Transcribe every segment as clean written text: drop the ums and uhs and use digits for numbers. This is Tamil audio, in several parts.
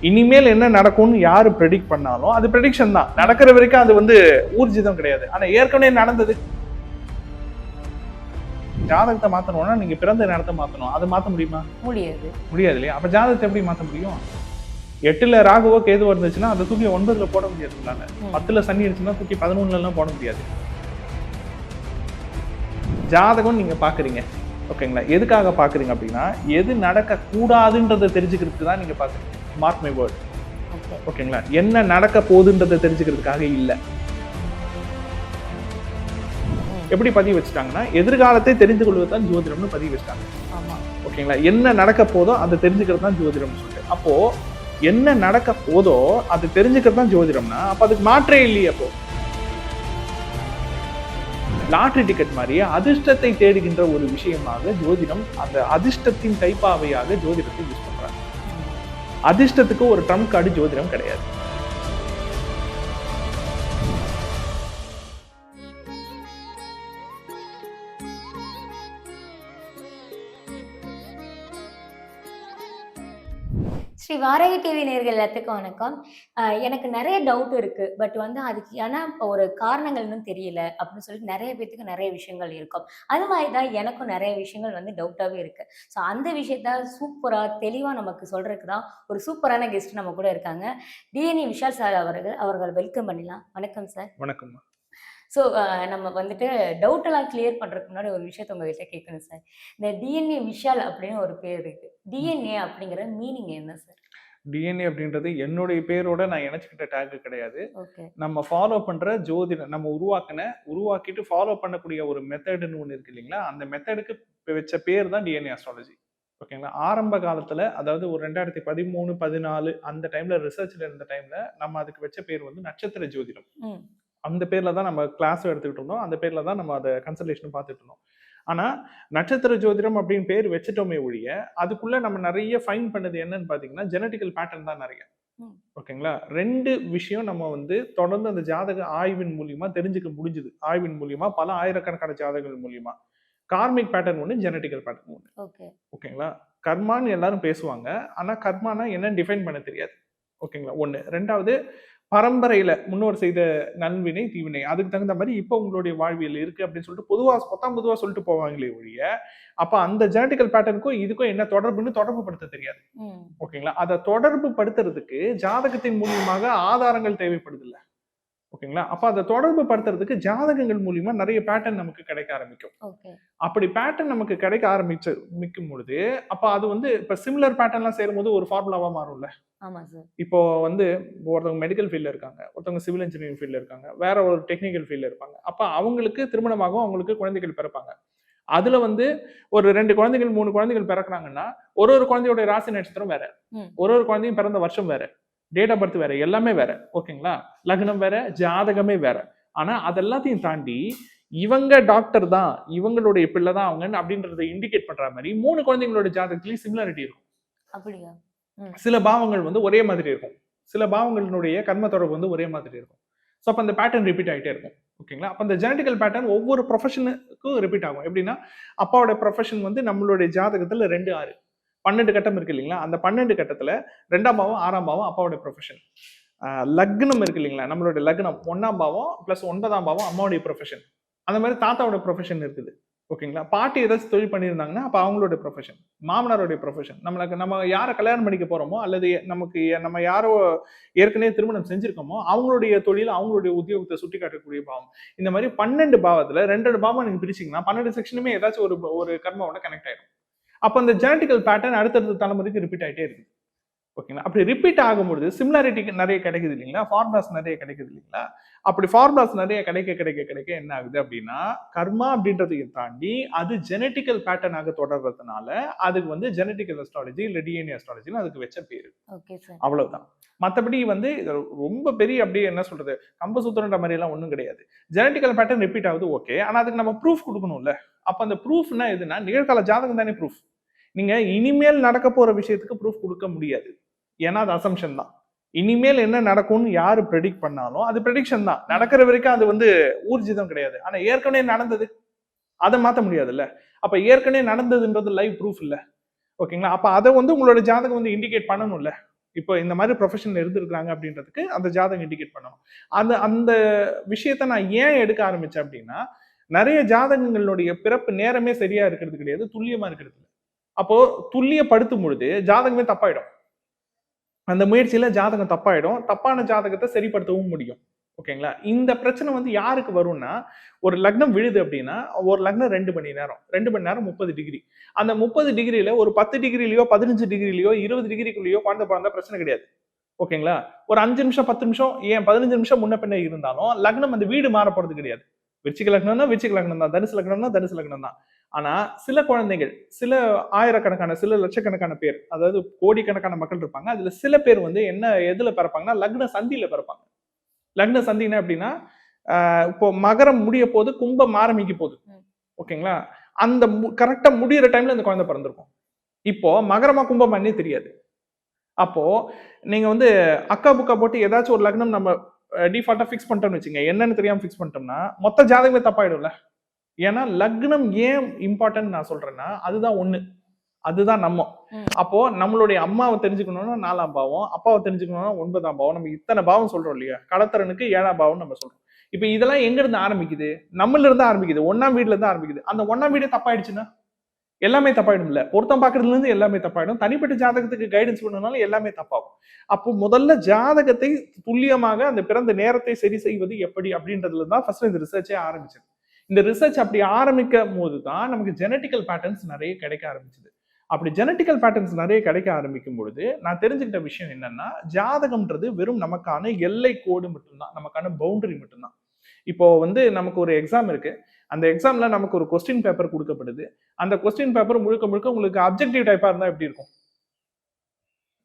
இனிமேல் என்ன நடக்கும்னு யாரு ப்ரெடிக்ட் பண்ணாலும் அது ப்ரெடிக்ஷன் தான். நடக்கிற வரைக்கும் அது வந்து ஊர்ஜிதம் கிடையாது. ஆனா ஏற்கனவே நடந்தது. ஜாதகத்தை மாத்தணும்னா நீங்க பிறந்த நேரத்தை மாத்தணும். அதை மாத்த முடியுமா? முடியாது. முடியாது இல்லையா? அப்ப ஜாதகத்தை எப்படி மாத்த முடியும்? 8ல ராகுவோ கேதுவோ இருந்துச்சுன்னா அதை தூக்கி 9ல போட முடியாது. 10ல சனி இருந்துச்சுன்னா தூக்கி 11ல எல்லாம் போட முடியாது. ஜாதகம் நீங்க பாக்குறீங்க, ஓகேங்களா? எதுக்காக பாக்குறீங்க அப்படின்னா எது நடக்க கூடாதுன்றதை தெரிஞ்சுக்கிறதுக்கு தான் நீங்க பாக்குறீங்க. மார்க் மை வேர்ட், ஓகேங்களா? என்ன நடக்க போகுதுன்றதை தெரிஞ்சுக்கிறதுக்காக இல்ல. எப்படி பதிவு வச்சுட்டாங்கன்னா எதிர்காலத்தை தெரிந்து கொள்வது தான் ஜோதிடம்னு பதிவு வச்சுட்டாங்க, ஓகேங்களா? என்ன நடக்க போதோ அதை தெரிஞ்சுக்கிறது தான் ஜோதிடம்னு சொல்லிட்டு. அப்போ என்ன நடக்க போதோ அதை தெரிஞ்சுக்கிறது தான் ஜோதிடம்னா அப்ப அதுக்கு மாற்றே இல்லையே. அப்போ லாட்டரி டிக்கெட் மாதிரி அதிர்ஷ்டத்தை தேடுகின்ற ஒரு விஷயமாக ஜோதிடம், அந்த அதிர்ஷ்டத்தின் கைப்பாவையாக ஜோதிடத்தை யூஸ் பண்றாங்க. அதிர்ஷ்டத்துக்கு ஒரு ட்ரம்ப் கார்டு ஜோதிடம் கிடையாது. ஸ்ரீ வாராகி டிவி நேயர்கள் எல்லாத்துக்கும் வணக்கம். எனக்கு நிறைய டவுட் இருக்கு. பட் வந்து அதுக்கு ஏன்னா இப்போ ஒரு காரணங்கள் இன்னும் தெரியல அப்படின்னு சொல்லிட்டு நிறைய பேத்துக்கு நிறைய விஷயங்கள் இருக்கும். அது மாதிரி தான் எனக்கும் நிறைய விஷயங்கள் வந்து டவுட்டாகவே இருக்கு. ஸோ அந்த விஷயத்த சூப்பராக தெளிவாக நமக்கு சொல்றதுக்கு தான் ஒரு சூப்பரான கெஸ்ட் நம்ம கூட இருக்காங்க. டிஎன்ஏ விஷால் சார் அவர்கள் வெல்கம் பண்ணிடலாம். வணக்கம் சார். வணக்கம். ஸோ நம்ம வந்துட்டு டவுட் எல்லாம் கிளியர் பண்றதுக்கு முன்னாடி ஒரு விஷயத்த உங்ககிட்ட கேட்கணும் சார். இந்த டிஎன்ஏ விஷால் அப்படின்னு ஒரு பேர் இருக்கு. டிஎன்ஏ அப்படிங்கிற மீனிங் என்ன சார்? டிஎன்ஏ அப்படின்றது என்னுடைய பேரோட நான் இணைச்சுக்கிட்ட டேக் கிடையாது. நம்ம ஃபாலோ பண்ற ஜோதிடம், நம்ம உருவாக்கிட்டு ஃபாலோ பண்ணக்கூடிய ஒரு மெத்தடுன்னு ஒன்று இருக்கு இல்லைங்களா? அந்த மெத்தடுக்கு வச்ச பேர் தான் டிஎன்ஏ அஸ்ட்ராலஜி, ஓகேங்களா? ஆரம்ப காலத்துல, அதாவது ஒரு 2013, 14 அந்த டைம்ல ரிசர்ச்ல இருந்த டைம்ல நம்ம அதுக்கு வச்ச பேர் வந்து நட்சத்திர ஜோதிடம். அந்த பேர்ல தான் நம்ம கிளாஸும் எடுத்துக்கிட்டு இருந்தோம். அந்த பேர்ல தான் நம்ம அதை கன்சல்டேஷனும் பார்த்துட்டு இருந்தோம். ஆனா நட்சத்திர ஜோதிடம் அப்படின்னு பேர் வச்சுட்டோமே ஒழிய அதுக்குள்ள நம்ம நிறைய ஃபைன் பண்ணது என்னன்னு பாத்தீங்கன்னா ஜெனட்டிக்கல் பேட்டர்ன் தான் நிறைய, ஓகேங்களா? 2 விஷயம் நம்ம வந்து தொடர்ந்து அந்த ஜாதக ஆய்வின் மூலியமா தெரிஞ்சுக்க முடிஞ்சுது. ஆய்வின் மூலியமா பல ஆயிரக்கணக்கான ஜாதகங்கள் மூலியமா. கார்மிக் பேட்டர்ன் ஒன்று, ஜெனட்டிக்கல் பேட்டர்ன் ஒன்று, ஓகேங்களா? கர்மான்னு எல்லாரும் பேசுவாங்க, ஆனா கர்மானா என்ன டிஃபைன் பண்ண தெரியாது, ஓகேங்களா? ஒண்ணு. 2வது பரம்பரையில முன்னோர் செய்த நல்வினை தீவினை, அதுக்கு தகுந்த மாதிரி இப்ப உங்களுடைய வாழ்வியல் இருக்கு அப்படின்னு சொல்லிட்டு பொதுவா சொல்லிட்டு போவாங்களே ஒழிய அப்ப அந்த ஜெனட்டிக்கல் பேட்டர்னுக்கும் இதுக்கும் என்ன தொடர்புன்னு தொடர்பு படுத்த தெரியாது, ஓகேங்களா? அதை தொடர்பு படுத்துறதுக்கு ஜாதகத்தின் மூலியமாக ஆதாரங்கள் தேவைப்படுது இல்ல, ஓகேங்களா? அப்ப அதை தொடர்பு படுத்துறதுக்கு ஜாதகங்கள் மூலியமா நிறைய பேட்டர்ன் நமக்கு கிடைக்க ஆரம்பிக்கும். அப்படி பேட்டர்ன் நமக்கு கிடைக்க ஆரம்பிக்கும் பொழுது அப்ப அது வந்து இப்ப சிமிலர் பேட்டர்ன்லாம் சேரும்போது ஒரு ஃபார்முலாவா மாறும்ல. இப்போ வந்து ஒருத்தவங்க மெடிக்கல் ஃபீல்ட்ல இருக்காங்க, ஒருத்தவங்க சிவில் இன்ஜினியரிங் ஃபீல்ட்ல இருக்காங்க, வேற ஒரு டெக்னிக்கல் ஃபீல்ட்ல இருப்பாங்க. அப்ப அவங்களுக்கு திருமணமாகும், அவங்களுக்கு குழந்தைகள் பிறப்பாங்க. அதுல வந்து ஒரு 2 குழந்தைகள் 3 குழந்தைகள் பிறக்கிறாங்கன்னா ஒரு குழந்தையோட ராசி நட்சத்திரம் வேற, ஒரு குழந்தையும் பிறந்த வருஷம் வேற, டேட் ஆஃப் பர்த் வேற, எல்லாமே வேற, ஓகேங்களா? லக்னம் வேற, ஜாதகமே வேற. ஆனா அதெல்லாத்தையும் தாண்டி இவங்க டாக்டர் தான், இவங்களுடைய பிள்ளை தான் அவங்க அப்படின்றத இண்டிகேட் பண்ற மாதிரி 3 குழந்தைங்களோட ஜாதகத்திலயும் சிமிலாரிட்டி இருக்கும். அப்படியா? சில பாவங்கள் வந்து ஒரே மாதிரி இருக்கும், சில பாவங்களுடைய கர்ம தொடர்பு வந்து ஒரே மாதிரி இருக்கும். ஸோ அப்போ அந்த பேட்டர்ன் ரிப்பீட் ஆகிட்டே இருக்கும், ஓகேங்களா? அப்போ அந்த ஜெனட்டிக்கல் பேட்டர்ன் ஒவ்வொரு ப்ரொஃபஷனுக்கும் ரிப்பீட் ஆகும். எப்படின்னா அப்பாவோட ப்ரொஃபஷன் வந்து நம்மளுடைய ஜாதகத்துல 2, 6, 12 கட்டம் இருக்கு இல்லைங்களா? அந்த 12 கட்டத்துல 2ஆம் பாவம் 6ஆம் பாவம் அப்பாவோட ப்ரொஃபஷன். லக்னம் இருக்கு இல்லைங்களா? நம்மளுடைய லக்னம் 1ஆம் பாவம் பிளஸ் 9ஆம் பாவம் அம்மாவுடைய ப்ரொஃபஷன். அந்த மாதிரி தாத்தாவோட ப்ரொஃபஷன் இருக்குது, ஓகேங்களா? பாட்டி ஏதாச்சும் தொழில் பண்ணியிருந்தாங்கன்னா அப்ப அவங்களோட ப்ரொஃபஷன், மாமனாரோடைய ப்ரொஃபஷன், நம்ம யாரை கல்யாணம் பண்ணிக்க போறோமோ அல்லது நம்ம யாரோ ஏற்கனவே திருமணம் செஞ்சிருக்கோமோ அவங்களுடைய தொழில், அவங்களுடைய உத்தியோகத்தை சுட்டி காட்டக்கூடிய பாவம். இந்த மாதிரி 12 பாவத்துல 2 பாவம் நீங்க பிரிச்சீங்கன்னா 12 செக்ஷனுமே ஏதாச்சும் ஒரு கர்மாவோட கனெக்ட் ஆயிடும். அப்ப அந்த ஜெனட்டிக்கல் பேட்டர்ன் அடுத்தடுத்த தலைமுறைக்கு ரிப்பீட் ஆயிட்டே இருக்கு, ஓகேங்களா? அப்படி ரிப்பீட் ஆகும்போது சிமிலாரிட்டி நிறைய கிடைக்குது இல்லைங்களா? ஃபார்முலாஸ் நிறைய கிடைக்குது இல்லைங்களா? அப்படி ஃபார்முலாஸ் நிறைய கிடைக்க என்ன ஆகுது அப்படின்னா கர்மா அப்படின்றதையும் தாண்டி அது ஜெனட்டிக்கல் பேட்டர்னாக தொடர்றதுனால அதுக்கு வந்து ஜெனட்டிக்கல் அஸ்ட்ராலஜி இல்ல டிஎன்ஏ அஸ்ட்ராலஜின்னு அதுக்கு வச்ச பேரு, அவ்வளவுதான். மற்றபடி வந்து ரொம்ப பெரிய அப்படியே என்ன சொல்றது கம்பசூத்திரன்ற மாதிரி எல்லாம் ஒண்ணும் கிடையாது. ஜெனட்டிக்கல் பேட்டர்ன் ரிப்பீட் ஆகுது, ஓகே. ஆனா அதுக்கு நம்ம ப்ரூஃப் கொடுக்கணும்ல. அப்ப அந்த ப்ரூஃப்னா எதுனா நிகழ்கால ஜாதகம் தானே ப்ரூஃப். நீங்க இனிமேல் நடக்க போற விஷயத்துக்கு ப்ரூஃப் கொடுக்க முடியாது, ஏன்னா அது அசம்ஷன் தான். இனிமேல் என்ன நடக்கும்னு யாரு ப்ரெடிக்ட் பண்ணாலும் அது ப்ரெடிக்ஷன் தான். நடக்கிற வரைக்கும் அது வந்து ஊர்ஜிதம் கிடையாது. ஆனா ஏற்கனவே நடந்தது, அதை மாத்த முடியாதுல்ல. அப்ப ஏற்கனவே நடந்ததுன்றது லைவ் ப்ரூஃப் இல்ல, ஓகேங்களா? அப்ப அதை வந்து உங்களோட ஜாதகம் வந்து இண்டிகேட் பண்ணணும்ல. இப்போ இந்த மாதிரி ப்ரொஃபஷன்ல இருந்திருக்காங்க அப்படின்றதுக்கு அந்த ஜாதகம் இண்டிகேட் பண்ணணும். அந்த அந்த விஷயத்த நான் ஏன் எடுக்க ஆரம்பிச்சேன் அப்படின்னா, நிறைய ஜாதகங்களுடைய பிறப்பு நேரமே சரியா இருக்கிறது கிடையாது, துல்லியமா இருக்கிறது இல்ல. அப்போ துல்லியப்படுத்தும் பொழுது ஜாதகமே தப்பாயிடும். அந்த முயற்சியில ஜாதகம் தப்பாயிடும். தப்பான ஜாதகத்தை சரிப்படுத்தவும் முடியும். ஓகேங்களா? இந்த பிரச்சனை வந்து யாருக்கு வரும்னா, ஒரு லக்னம் விழுது அப்படின்னா, ஒரு லக்னம் 2 மணி நேரம். 2 மணி நேரம் 30 டிகிரி. அந்த 30 டிகிரில ஒரு 10 டிகிரிலயோ, 15 டிகிரிலயோ, 20 டிகிரிக்குள்ளேயோ குழந்தை பிறந்தா பிரச்சனை கிடையாது. ஓகேங்களா? ஒரு 5 நிமிஷம், 10 நிமிஷம், ஏன் 15 நிமிஷம் முன்ன பின்ன இருந்தாலும், லக்னம் அந்த வீடு மாற போறது கிடையாது. விருச்சிக லக்னம்னா விருச்சிக லக்னம் தான். தனுசு லக்னம்னா தனுசு லக்னம் தான். ஆனா, சில குழந்தைகள், சில ஆயிரக்கணக்கான, சில லட்சக்கணக்கான பேர், அதாவது கோடிக்கணக்கான மக்கள் இருப்பாங்க. அதுல சில பேர் வந்து எதுல பிறப்பாங்கன்னா, லக்ன சந்தியில பிறப்பாங்க. லக்ன சந்தினா எப்படின்னா, இப்போ மகரம் முடிய போது, கும்பம் ஆரம்பிக்க போகுது. ஓகேங்களா? அந்த கரெக்டா முடியிற டைம்ல இந்த குழந்தை பிறந்திருக்கும். இப்போ மகரமா கும்பமானே தெரியாது. அப்போ நீங்க வந்து அக்கா புக்கா போட்டு ஏதாச்சும் ஒரு லக்னம் நம்ம டிஃபால்ட்டா ஃபிக்ஸ் பண்ணிட்டோம்னு வச்சுங்க. என்னன்னு தெரியாம ஃபிக்ஸ் பண்ணிட்டோம்னா, மொத்த ஜாதகமே தப்பாயிடும்ல. ஏன்னா லக்னம் ஏன் இம்பார்ட்டன்ட் நான் சொல்றேன்னா, அதுதான் ஒண்ணு. அதுதான் நம்ம. அப்போ நம்மளுடைய அம்மாவை தெரிஞ்சுக்கணும்னா 4ஆம் பாவம், அப்பாவை தெரிஞ்சுக்கணும்னா 9ஆம் பாவம். நம்ம இத்தனை பாவம் சொல்றோம் இல்லையா? கடத்தரனுக்கு 7ஆம் பாவம் நம்ம சொல்றோம். இப்ப இதெல்லாம் எங்க இருந்து ஆரம்பிக்குது? நம்மள இருந்து ஆரம்பிக்குது. 1ஆம் வீட்ல இருந்து ஆரம்பிக்குது. அந்த 1ஆம் வீடே தப்பாயிடுச்சுன்னா எல்லாமே தப்பாயிடும்ல. பொருத்தம் பார்க்கறதுல இருந்து எல்லாமே தப்பாயிடும். தனிப்பட்ட ஜாதகத்துக்கு கைடன்ஸ் பண்ணனால எல்லாமே தப்பாகும். அப்போ முதல்ல ஜாதகத்தை துல்லியமாக அந்த பிறந்த நேரத்தை சரி செய்வது எப்படி அப்படின்றதுல தான் ஃபர்ஸ்ட் இந்த ரிசர்ச்சே ஆரம்பிச்சது. இந்த ரிசர்ச் அப்படி ஆரம்பிக்கும் போது தான் நமக்கு ஜெனட்டிக்கல் பேட்டர்ன்ஸ் நிறைய கிடைக்க ஆரம்பிச்சது. அப்படி ஜெனட்டிக்கல் பேட்டர்ன்ஸ் நிறைய கிடைக்க ஆரம்பிக்கும் பொழுது நான் தெரிஞ்சுக்கிட்ட விஷயம் என்னன்னா, ஜாதகம்ன்றது வெறும் நமக்கான எல்லை கோடு மட்டும்தான், நமக்கான பவுண்டரி மட்டும்தான். இப்போ வந்து நமக்கு ஒரு எக்ஸாம் இருக்கு. அந்த எக்ஸாம்ல நமக்கு ஒரு கொஸ்டின் பேப்பர் கொடுக்கப்படுது. அந்த கொஸ்டின் பேப்பர் முழுக்க முழுக்க உங்களுக்கு அப்ஜெக்டிவ் டைப்பா இருந்தா எப்படி இருக்கும்?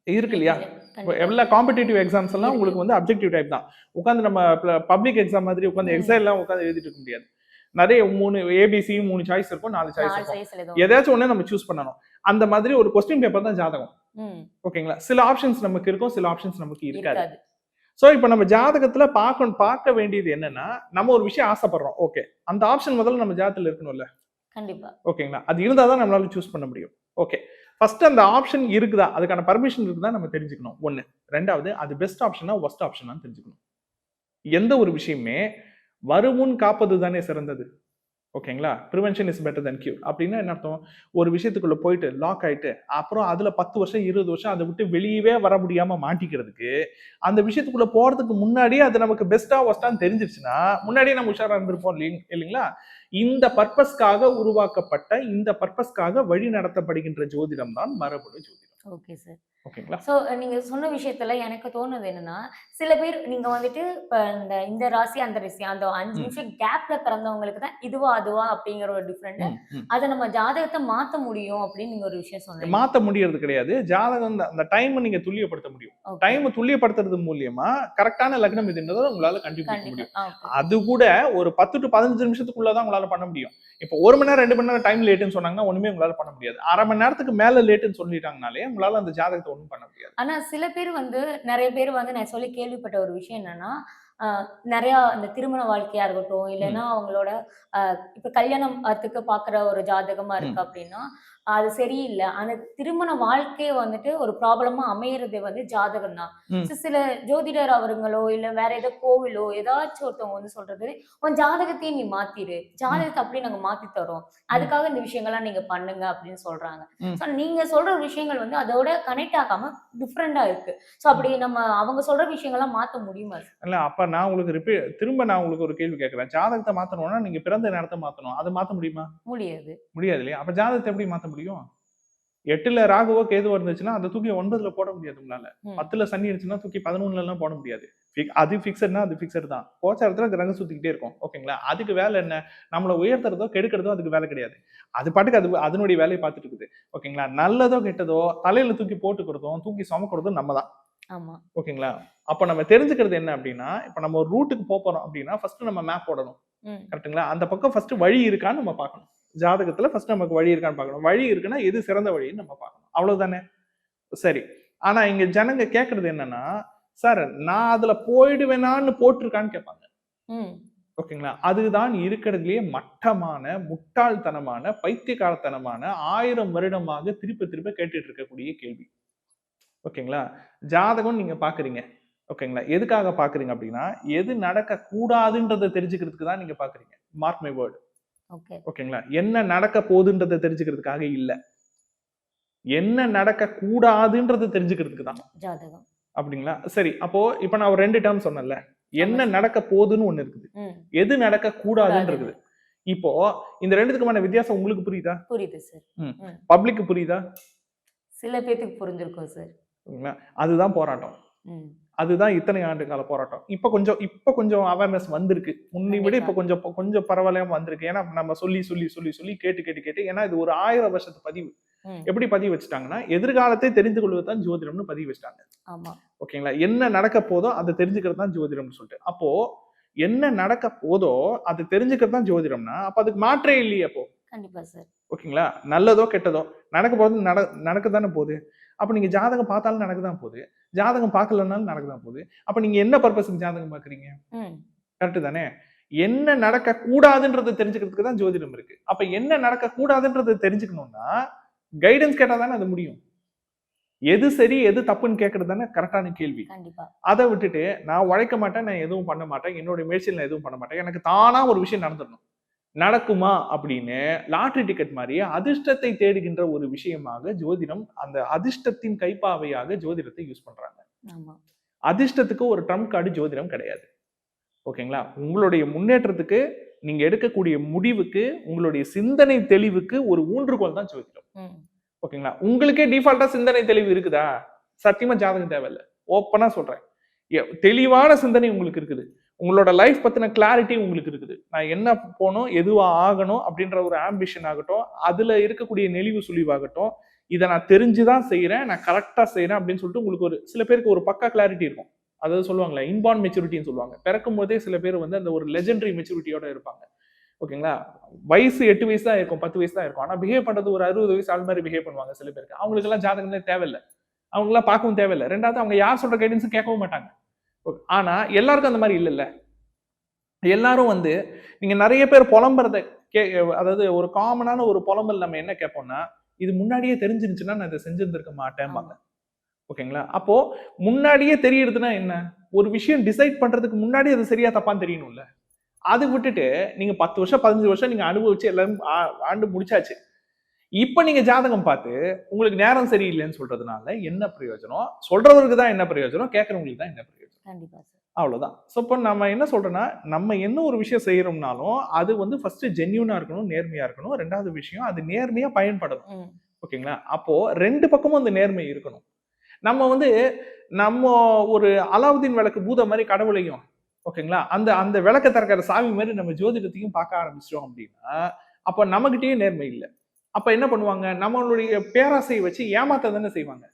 இருக்கு இல்லையா? எல்லா காம்படிட்டிவ் எக்ஸாம்ஸ் எல்லாம் உங்களுக்கு வந்து அப்ஜெக்டிவ் டைப் தான். உட்காந்து நம்ம பப்ளிக் எக்ஸாம் மாதிரி உட்காந்து எக்ஸாம் எல்லாம் உட்காந்து எழுதிட்டு இருக்க முடியாது. நிறைய 3 ஏபிசி 3 சாய்ஸ் இருக்கும், 4 சாய்ஸ் இருக்கும். ஏதாச்சும் ஒண்ணு நம்ம சூஸ் பண்ணணும். அந்த மாதிரி ஒரு கொஸ்டின் பேப்பர் தான் ஜாதகம். ஓகேங்களா? சில ஆப்ஷன்ஸ் நமக்கு இருக்கும், சில ஆப்ஷன்ஸ் நமக்கு இருக்காது. சோ இப்ப நம்ம ஜாதகத்துல பார்க்க வேண்டியது என்னன்னா, நம்ம ஒரு விஷயம் ஆசைப்படுறோம். ஓகே. அந்த ஆப்ஷன் முதல்ல நம்ம ஜாதகத்துல இருக்கணும்ல. கண்டிப்பா. ஓகேங்களா? அது இருந்தா தான் நம்மளால சூஸ் பண்ண முடியும். ஓகே. ஃபர்ஸ்ட் அந்த ஆப்ஷன் இருக்குதா? அதுக்கான பர்மிஷன் இருக்குதா நம்ம தெரிஞ்சுக்கணும். 1. 2வது அது பெஸ்ட் ஆப்ஷனா, வொர்ஸ்ட் ஆப்ஷனான்னு தெரிஞ்சுக்கணும். எந்த ஒரு விஷயமே வருமுன் காப்பது தானே சிறந்தது. ஓகேங்களா? Prevention is better then cure. அப்படின்னா என்ன அர்த்தம்? ஒரு விஷயத்துக்குள்ள போயிட்டு லாக் ஆயிட்டு, அப்புறம் அதுல 10 வருஷம் 20 வருஷம் அதை விட்டு வெளியவே வர முடியாம மாட்டிக்கிறதுக்கு, அந்த விஷயத்துக்குள்ள போறதுக்கு முன்னாடியே அது நமக்கு பெஸ்டா வொர்ஸ்டான்னு தெரிஞ்சிருச்சுன்னா, முன்னாடியே நம்ம உஷாரா இருந்திருப்போம் இல்லைங்களா? இந்த பர்பஸ்க்காக உருவாக்கப்பட்ட, இந்த பர்பஸ்க்காக வழி நடத்தப்படுகின்ற ஜோதிடம் தான் மரபணு ஜோதிடம். Okay sir. ஓகேங்களா? சோ நீங்க சொன்ன விஷயத்துல எனக்கு தோணுது என்னன்னா, சில பேர் நீங்க வந்துட்டு இப்ப இந்த ராசி, அந்த ராசி அந்த 5 நிமிஷம் கேப்ல பிறந்தவங்களுக்கு தான் இதுவா, அதுவா அப்படிங்கிற ஒரு டிஃபரெண்ட். அத நம்ம ஜாதகத்தை மாத்த முடியும் அப்படின்னு நீங்க ஒரு விஷயம் சொன்னீங்க. மாத்த முடியறது கிடையாது. ஜாதகம் அந்த டைம் நீங்க துல்லியப்படுத்த முடியும். டைம் துல்லியப்படுத்துறது மூலியமா கரெக்டான லக்னம் இதுன்றதை உங்களால கண்டுபிடிக்க முடியும். அது கூட ஒரு 10 to 15 நிமிஷத்துக்குள்ள தான் உங்களால பண்ண முடியும். இப்போ 1 மணி நேரம் 2 மணி நேரம் டைம் லேட்டுன்னு சொன்னாங்கன்னா ஒண்ணுமே உங்களால பண்ண முடியாது. 1/2 மணி நேரத்துக்கு மேல லேட்டுன்னு சொல்லிட்டாங்கனாலே உங்களால அந்த ஜாதகத்தை ஒண்ணும் பண்ண முடியாது. ஆனா சில பேர் வந்து நிறைய பேர் வந்து நான் சொல்லி கேள்விப்பட்ட ஒரு விஷயம் என்னன்னா, நிறைய அந்த திருமண வாழ்க்கையா இருக்கட்டும், இல்லைன்னா அவங்களோட இப்ப கல்யாணத்துக்கு பாக்குற ஒரு ஜாதகமா இருக்கு அப்படின்னா, அது சரியில்லை. அந்த திருமண வாழ்க்கையை வந்துட்டு ஒரு ப்ராப்ளமா அமையறது வந்து ஜாதகம் தான். சில ஜோதிடர் அவருங்களோ இல்ல வேற ஏதோ கோவிலோ ஏதாச்சும் ஒருத்தவங்க வந்து சொல்றது, உன் ஜாதகத்தையே நீ மாத்திரு, ஜாதகத்தை அப்படியே நாங்க மாத்தி தரோம், அதுக்காக இந்த விஷயங்கள்லாம் நீங்க பண்ணுங்க அப்படின்னு சொல்றாங்க. சோ நீங்க சொல்ற விஷயங்கள் வந்து அதோட கனெக்ட் ஆகாம டிஃப்ரெண்டா இருக்கு. சோ அப்படி நம்ம அவங்க சொல்ற விஷயங்கள்லாம் மாத்த முடியுமா? இல்ல அப்ப நான் உங்களுக்கு திரும்ப நான் உங்களுக்கு ஒரு கேள்வி கேட்கிறேன். ஜாதகத்தை மாத்தணும்னா நீங்க பிறந்த நேரத்தை மாத்தணும். அதை மாத்த முடியுமா? முடியாது. முடியாது இல்லையா? அப்ப ஜாதகத்தை எப்படி மாத்த முடியும்? 8ல ராகுவோ கேதுவோ இருந்துச்சுன்னா அதை தூக்கி 9ல போட முடியாது உங்களால. 10ல சனி இருந்துச்சுன்னா தூக்கி 11ல எல்லாம் போட முடியாது. அது பிக்சட்னா அது பிக்சட் தான். கோச்சாரத்துல கிரகம் சுத்திக்கிட்டே இருக்கும். ஓகேங்களா? அதுக்கு வேலை என்ன? நம்மள உயர்த்துறதோ கெடுக்கிறதோ அதுக்கு வேலை கிடையாது. அது பாட்டுக்கு அது அதனுடைய வேலையை பார்த்துட்டு இருக்குது. ஓகேங்களா? நல்லதோ கெட்டதோ தலையில தூக்கி போட்டுக்கிறதும் தூக்கி சுமக்கிறதும் நம்ம தான். ஆமா. ஓகேங்களா? அப்ப நம்ம தெரிஞ்சுக்கிறது என்ன அப்படின்னா, இப்ப நம்ம ஒரு ரூட்டுக்கு போறோம் அப்படின்னா ஃபர்ஸ்ட் நம்ம மேப் போடணும். கரெக்ட்டுங்களா? அந்த பக்கம் ஃபர்ஸ்ட் வழி இருக்கான்னு நம்ம பார்க்கணும். ஜாதகத்துல ஃபர்ஸ்ட் நமக்கு வழி இருக்கான்னு பார்க்கணும். வழி இருக்குன்னா எது சிறந்த வழின்னு நம்ம பார்க்கணும். அவ்வளவுதானே? சரி. ஆனா இங்க ஜனங்க கேக்குறது என்னன்னா, சார் நான் அதுல போயிடுவேனான்னு போட்டிருக்கான்னு கேட்பாங்க. ஓகேங்களா? அதுதான் இருக்கிறதுலயே மட்டமான, முட்டாள்தனமான, பைத்தியக்காரத்தனமான 1000 வருடமாக திருப்ப திருப்ப கேட்டுட்டு இருக்கக்கூடிய கேள்வி. ஓகேங்களா? ஜாதகம் நீங்க பாக்குறீங்க. ஓகேங்களா? எதுக்காக பாக்குறீங்க அப்படின்னா, எது நடக்க கூடாதுன்றத தெரிஞ்சுக்கிறதுக்கு தான் நீங்க பாக்குறீங்க. Mark my word. ஓகே. ஓகேங்களா? என்ன நடக்க போகுதுன்றத தெரிஞ்சுக்கிறதுக்காக இல்ல. என்ன நடக்க கூடாதுன்றத தெரிஞ்சுக்கிறதுக்கு தான். ஜாதகம். அப்படிங்களா? சரி. அப்போ இப்ப நான் ஒரு 2 டெர்ம் சொன்னேன்ல. ஆமா என்ன சார். நடக்க போகுதுன்னு ஒண்ணு இருக்குது. ம். எது நடக்க கூடாதுன்னு கூடாதுன்னு. இருக்குது. இப்போ இந்த 2த்துக்குமான வித்தியாசம் உங்களுக்கு புரியுதா? புரியுது சார். ம். ம். பப்ளிக்கு புரியுதா? சில பேத்துக்கு புரிஞ்சிருக்கும் சார். சரிங்களா? அதுதான் போராட்டம். ம். அதுதான் இத்தனை ஆண்டு கால போராட்டம். இப்ப கொஞ்சம் அவேர்னஸ் வந்திருக்கு. முன்னை விட இப்ப கண்டிப்பா. கொஞ்சம் பரவாயில்லாம வந்திருக்கு. ஏன்னா நம்ம சொல்லி கேட்டு ஏன்னா இது ஒரு 1000 வருஷத்து பதிவு. ம். எப்படி பதிவு வச்சுட்டாங்கன்னா, எதிர்காலத்தை தெரிந்து கொள்வது தான் ஜோதிடம்னு பதிவு வச்சுட்டாங்க. ஆமா. ஓகேங்களா? என்ன நடக்க போதோ அத தெரிஞ்சுக்கிறது தான் ஜோதிடம்னு சொல்லிட்டு. அப்போ என்ன நடக்க போதோ அது தெரிஞ்சுக்கிறது தான் ஜோதிடம்னா, அப்ப அதுக்கு மாற்றே இல்லையே அப்போ. கண்டிப்பா சார். ஓகேங்களா? நல்லதோ, கெட்டதோ நடக்க போறது நடக்க தானே போகுது. அப்ப நீங்க ஜாதகம் பார்த்தாலும் நடக்க தான் போகுது. ஜாதகம் பார்க்கலனாலும் நடக்க தான் போகுது. அப்ப நீங்க என்ன பர்ப்பஸ்க்கு ஜாதகம் பார்க்குறீங்க? ம். கரெக்ட் தானே? என்ன நடக்க கூடாதுன்றத தெரிஞ்சுக்கிறதுக்கு தான் ஜோதிடம் இருக்கு. அப்ப என்ன நடக்க கூடாதுன்றத தெரிஞ்சுக்கணும்னா, கைடன்ஸ் கேட்டா தானே அது முடியும். எது சரி, எது தப்புன்னு கேட்கறது தானே கரெக்டான கேள்வி. கண்டிப்பா. அத விட்டுட்டு நான் உழைக்க மாட்டேன், நான் எதுவும் பண்ண மாட்டேன், என்னோட முயற்சியில நான் எதுவும் பண்ண மாட்டேன். எனக்கு தானா ஒரு விஷயம் நடந்துடணும். நடக்குமா அப்படின்னு லாட்டரி டிக்கெட் மாரி அதிர்ஷ்டத்தை தேடுகின்ற ஒரு விஷயமாக ஜோதிடம் அந்த அதிர்ஷ்டத்தின் கைப்பாவையாக ஜோதிடத்தை யூஸ் பண்றாங்க. ஆமா. அதிர்ஷ்டத்துக்கு ஒரு ட்ரம்ப் கார்டு ஜோதிடம் கிடையாது. ஓகேங்களா? உங்களுடைய முன்னேற்றத்துக்கு நீங்க எடுக்கக்கூடிய முடிவுக்கு, உங்களுடைய சிந்தனை தெளிவுக்கு ஒரு ஊன்றுகோல் தான் ஜோதிடம். ம். ஓகேங்களா? உங்களுக்கே டிஃபால்ட்டா சிந்தனை தெளிவு இருக்குதா? சத்தியமா ஜாதகம் தேவையில்ல. ஓப்பனா சொல்றேன். தெளிவான சிந்தனை உங்களுக்கு இருக்குது. உங்களோட லைஃப் பத்தின கிளாரிட்டி உங்களுக்கு இருக்குது. நான் என்ன போணும், எதுவா ஆகணும் அப்படின்ற ஒரு ஆம்பிஷன் ஆகட்டும், அதுல இருக்கக்கூடிய நெளிவு சுழிவாகட்டும், இத நான் தெரிஞ்சு தான் செய்றேன், நான் கரெக்ட்டா செய்றேன் அப்படின்னு சொல்லிட்டு உங்களுக்கு ஒரு சில பேருக்கு ஒரு பக்கா கிளாரிட்டி இருக்கும். அதாவது சொல்லுவாங்கல்ல, இன்பார்ன் மெச்சூரிட்டின்னு சொல்லுவாங்க. பிறக்கும்போதே சில பேர் வந்து அந்த ஒரு லெஜெண்டரி மெச்சூரிட்டியோட இருப்பாங்க. ஓகேங்களா? வயசு 8 வயசு தான் இருக்கும், 10 வயசு தான் இருக்கும். ஆனா பிஹேவ் பண்றது ஒரு 60 வயசு ஆள் மாரி பிஹேவ் பண்ணுவாங்க சில பேருக்கு. அவங்களுக்கெல்லாம் ஜாதகமே தேவையில்ல. அவங்களலாம் பார்க்கவும் தேவையில்ல. 2வது அவங்க யார் சொல்ற கைடன்ஸும் கேட்கவும் மாட்டாங்க. ஆனா எல்லாருக்கும் அந்த மாரி இல்லல்ல. எல்லாரும் வந்து நீங்க நெறைய பேர் புலம்புறத கே அதாவது ஒரு காமனான ஒரு புலம்பல் நம்ம என்ன கேட்போம்னா, இது முன்னாடியே தெரிஞ்சிருந்துச்சுன்னா நான் இத செஞ்சிருந்திருக்க மாட்டேன்பாங்க. ஆமா. ஓகேங்களா? அப்போ முன்னாடியே தெரியுறதுன்னா என்ன? ஒரு விஷயம் டிசைட் பண்றதுக்கு முன்னாடி அது சரியா தப்பான்னு தெரியணும்ல. அது விட்டுட்டு நீங்க 10 வருஷம், 15 வருஷம் நீங்க அனுபவிச்சு எல்லாரும் ஆண்டு முடிச்சாச்சு. இப்ப நீங்க ஜாதகம் பார்த்து உங்களுக்கு நேரம் சரியில்லைன்னு சொல்றதுனால என்ன பிரயோஜனம்? சொல்றவருக்கு தான் என்ன பிரயோஜனம்? கேட்கிறவங்களுக்கு தான் என்ன பிரயோஜனம்? கண்டிப்பா சார். அவ்வளவுதான். சோ இப்ப நம்ம என்ன சொல்றோம்னா, நம்ம என்ன ஒரு விஷயம் செய்றோம்னாலும், அது வந்து ஃபர்ஸ்ட் ஜென்யூனா இருக்கணும், நேர்மையா இருக்கணும். 2வது விஷயம் அது நேர்மையா பயன்படணும். ம். ஓகேங்களா? அப்போ 2 பக்கமும் அந்த நேர்மை இருக்கணும். நம்ம வந்து நம்ம ஒரு அலாவுதீன் விளக்கு பூதம் மாரி கடவுளையும், ஓகேங்களா? அந்த அந்த விளக்க திறக்கிற சாவி மாரி நம்ம ஜோதிடத்தையும் பார்க்க ஆரம்பிச்சிட்டோம் அப்படின்னா, அப்ப நம்மகிட்டயும் நேர்மை இல்ல. அப்ப என்ன பண்ணுவாங்க? நம்மளுடைய பேராசைய வச்சு ஏமாத்த தானே செய்வாங்க.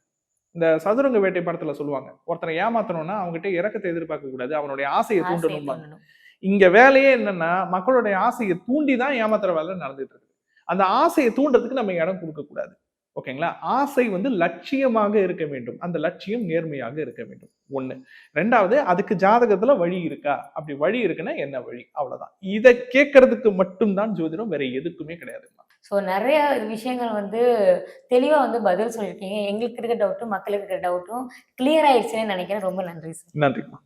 இந்த சதுரங்க வேட்டை படத்துல சொல்லுவாங்க. ஒருத்தனை ஏமாத்தணும்னா அவன்கிட்ட இரக்கத்தை எதிர்பார்க்க கூடாது. அவனுடைய ஆசைய ஆசைய தூண்டணும்பாங்க. தூண்டணும். இங்க வேலையே என்னன்னா, மக்களுடைய ஆசைய தூண்டி தான் ஏமாத்துற வேலை நடந்துட்டு இருக்கு. அந்த ஆசைய தூண்டுறதுக்கு நம்ம இடம் குடுக்கக் கூடாது. ஓகேங்களா? ஆசை வந்து லட்சியமாக இருக்க வேண்டும். அந்த லட்சியம் நேர்மையாக இருக்க வேண்டும். 1. 2வது அதுக்கு ஜாதகத்துல வழி இருக்கா? அப்படி வழி இருக்குன்னா என்ன வழி? அவ்வளவுதான். இத கேட்கறதுக்கு மட்டும் தான் ஜோதிடம். வேற எதுக்குமே கிடையாதும்மா. ஸோ நெறைய விஷயங்கள் வந்து தெளிவா வந்து பதில் சொல்லியிருக்கீங்க. எங்களுக்கு இருக்க டவுட்டும், மக்களுக்கு இருக்க டவுட்டும் கிளியர் ஆயிடுச்சுன்னு நெனைக்கிறேன். ரொம்ப நன்றி சார். நன்றிம்மா.